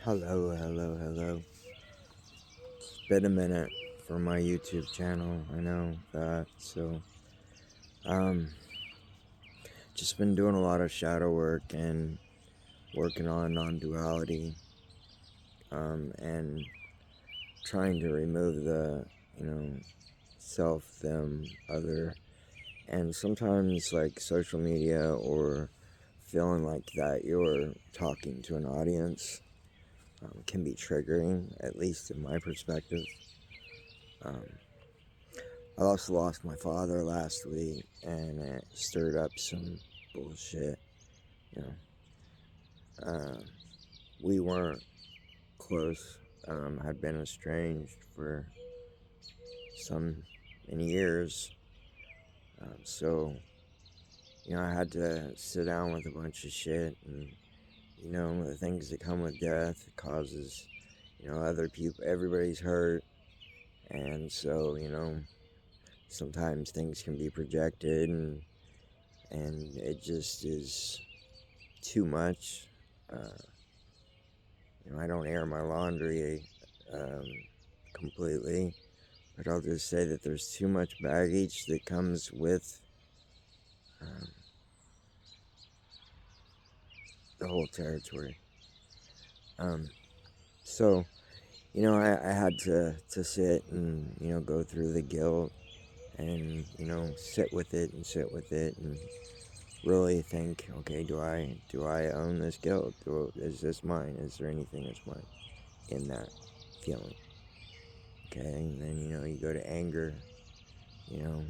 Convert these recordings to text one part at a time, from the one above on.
Hello. It's been a minute for my YouTube channel. I know that. Um, just been doing a lot of shadow work and working on non-duality. And trying to remove the, self, them, other, and sometimes like social media or feeling like that you're talking to an audience can be triggering, at least in my perspective. Um, I also lost my father last week, and it stirred up some bullshit. You know, we weren't close. Had been estranged for some many years. So I had to sit down with a bunch of shit, and the things that come with death causes, other people. Everybody's hurt, and so sometimes things can be projected, and it just is too much. Uh, I don't air my laundry um, completely, but I'll just say that there's too much baggage that comes with um, the whole territory. Um, so, I had to sit and, go through the guilt and, sit with it and really think, okay, do I own this guilt? Is this mine? Is there anything that's mine in that feeling? Okay, and then you go to anger. You know,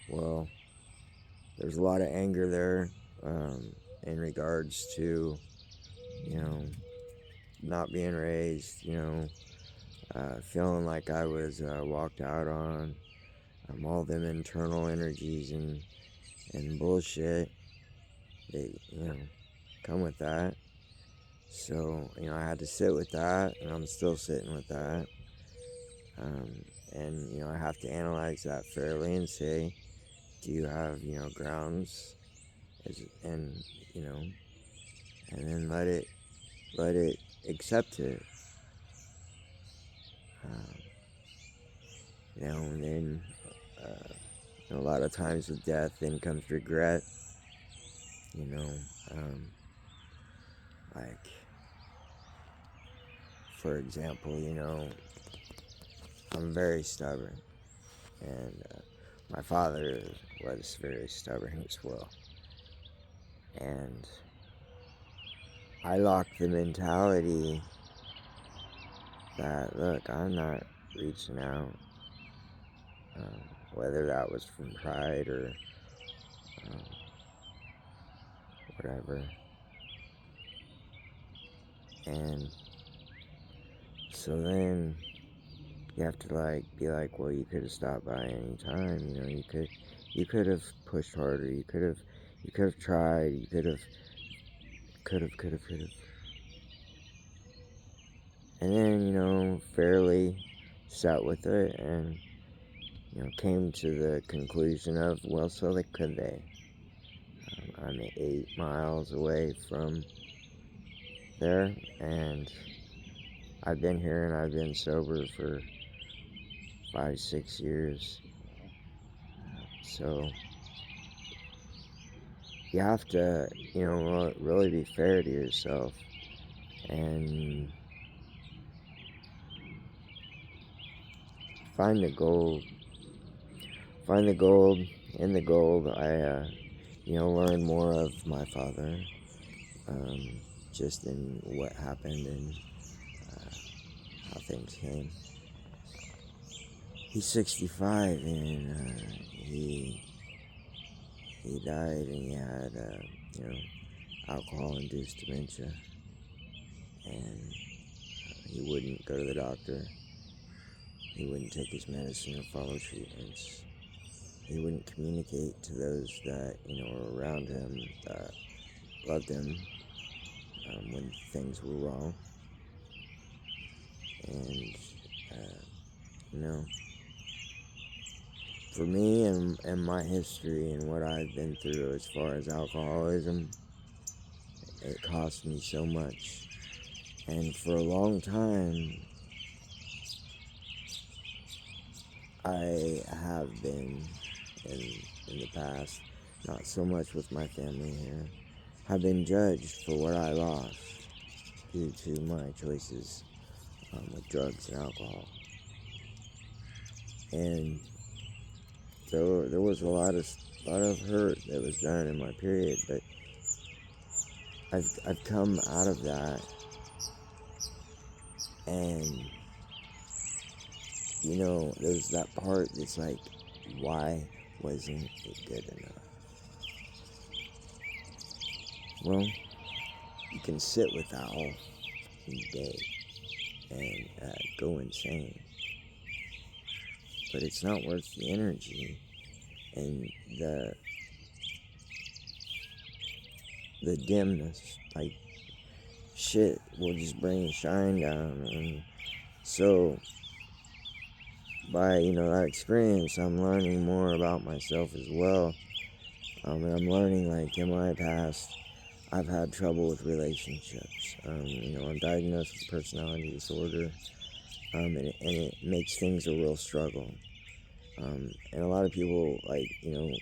well, there's a lot of anger there in regards to you know not being raised. Feeling like I was walked out on. All them internal energies and bullshit that come with that. So I had to sit with that, and I'm still sitting with that. And I have to analyze that fairly and say, do you have grounds? And you know, and then let it accept it. Um, and then a lot of times with death, then comes regret. You know, um, like for example, I'm very stubborn, and my father was very stubborn as well. And I locked the mentality that, look, I'm not reaching out, um, whether that was from pride or um, whatever. And so then you have to be like, well, you could have stopped by any time. You could have pushed harder. You could have tried. You could have. And then fairly sat with it and came to the conclusion of, well, so they could they. I'm 8 miles away from there, and I've been here and I've been sober for 5, 6 years. So you have to, really be fair to yourself and find the gold. Find the gold. In the gold, I, learned more of my father, just in what happened and how things came. He's 65, and he died, and he had alcohol-induced dementia, and he wouldn't go to the doctor. He wouldn't take his medicine or follow treatments. He wouldn't communicate to those that were around him that loved him when things were wrong. And you know, for me and my history and what I've been through as far as alcoholism, it cost me so much. And for a long time, I have been, in the past, not so much with my family here, have been judged for what I lost due to my choices with drugs and alcohol. And so there was a lot of hurt that was done in my period, but I've come out of that, and there's that part that's like, why wasn't it good enough? Well, you can sit with that all day and go insane, but it's not worth the energy and the dimness. Like, shit will just bring shine down. And so by that experience, I'm learning more about myself as well. And I'm learning, like, in my past, I've had trouble with relationships. I'm diagnosed with personality disorder, and it makes things a real struggle. And a lot of people, like,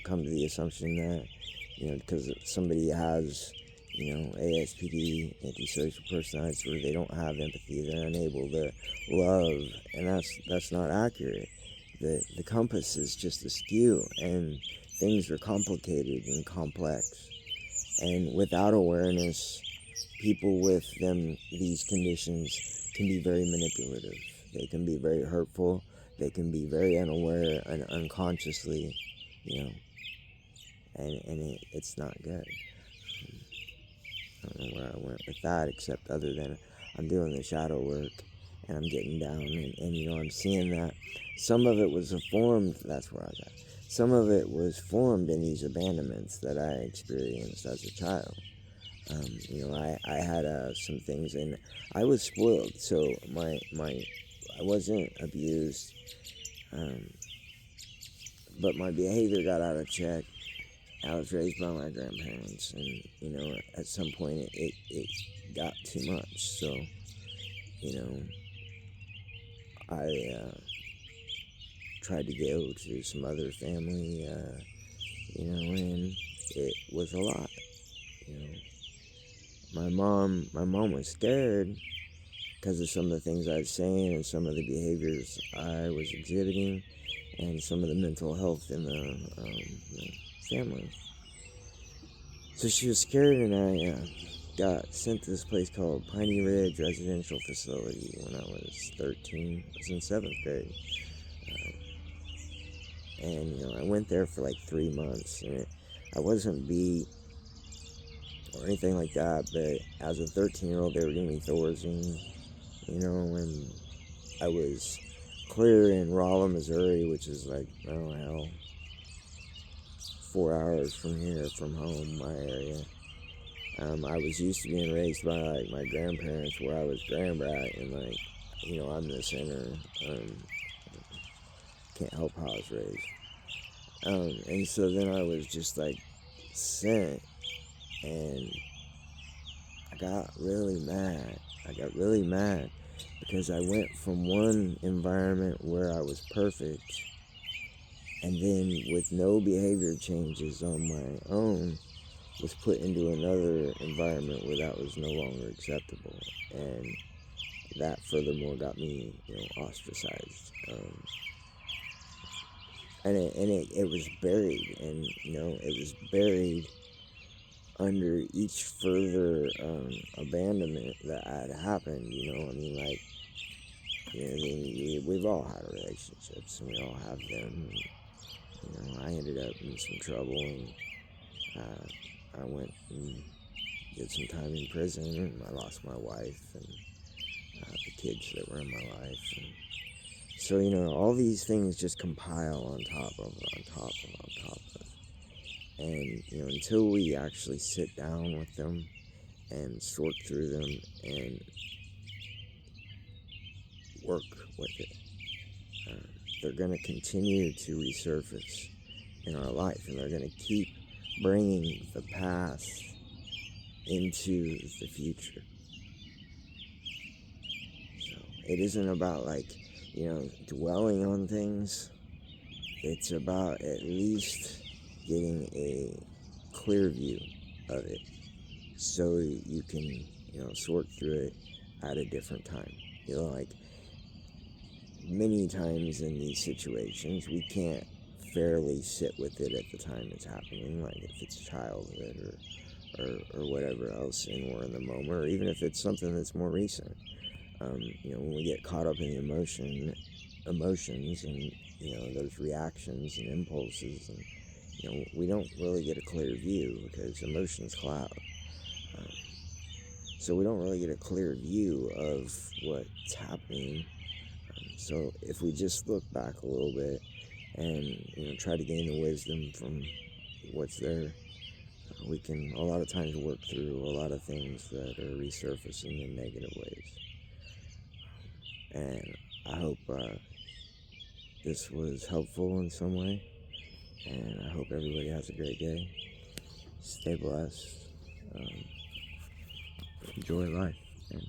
come to the assumption that, because somebody has, ASPD, antisocial personality disorder, they don't have empathy, they're unable to love, and that's not accurate. The compass is just askew, and things are complicated and complex. And without awareness, people with these conditions can be very manipulative. They can be very hurtful. They can be very unaware and unconsciously, and it's not good. I don't know where I went with that, except other than I'm doing the shadow work and I'm getting down, and I'm seeing that some of it was formed. That's where I was at. Some of it was formed in these abandonments that I experienced as a child. I had some things, and I was spoiled, so I wasn't abused, but my behavior got out of check. I was raised by my grandparents, and at some point it got too much. So I tried to go to some other family, and it was a lot. My mom was scared because of some of the things I was saying and some of the behaviors I was exhibiting and some of the mental health in the family. So she was scared, and I got sent to this place called Piney Ridge Residential Facility when I was 13. I was in 7th grade. And I went there for like 3 months, and I wasn't beat or anything like that, but as a 13-year-old, they were giving me Thorazine, and I was clear in Rolla, Missouri, which is like, oh hell, 4 hours from here, from home, my area. I was used to being raised by, like, my grandparents, where I was grand brat, and, like, I'm the center. Can't help how I was raised. And so then I was just, like, sent, and I got really mad. Because I went from one environment where I was perfect, and then with no behavior changes on my own, was put into another environment where that was no longer acceptable, and that furthermore got me, ostracized. And it was buried, and it was buried under each further abandonment that had happened. We've all had relationships, and we all have them. And, I ended up in some trouble, and I went and did some time in prison, and I lost my wife and the kids that were in my life. And so, all these things just compile on top of. And, until we actually sit down with them and sort through them and work with it, they're going to continue to resurface in our life, and they're going to keep bringing the past into the future. So it isn't about dwelling on things. It's about at least getting a clear view of it so you can, sort through it at a different time. Many times in these situations, we can't fairly sit with it at the time it's happening, like if it's childhood or whatever else, and we're in the moment, or even if it's something that's more recent. When we get caught up in the emotions and, those reactions and impulses, and, we don't really get a clear view because emotions cloud. Um, so we don't really get a clear view of what's happening. So if we just look back a little bit and, try to gain the wisdom from what's there, we can a lot of times work through a lot of things that are resurfacing in negative ways. And I hope this was helpful in some way, and I hope everybody has a great day. Stay blessed. Enjoy life. And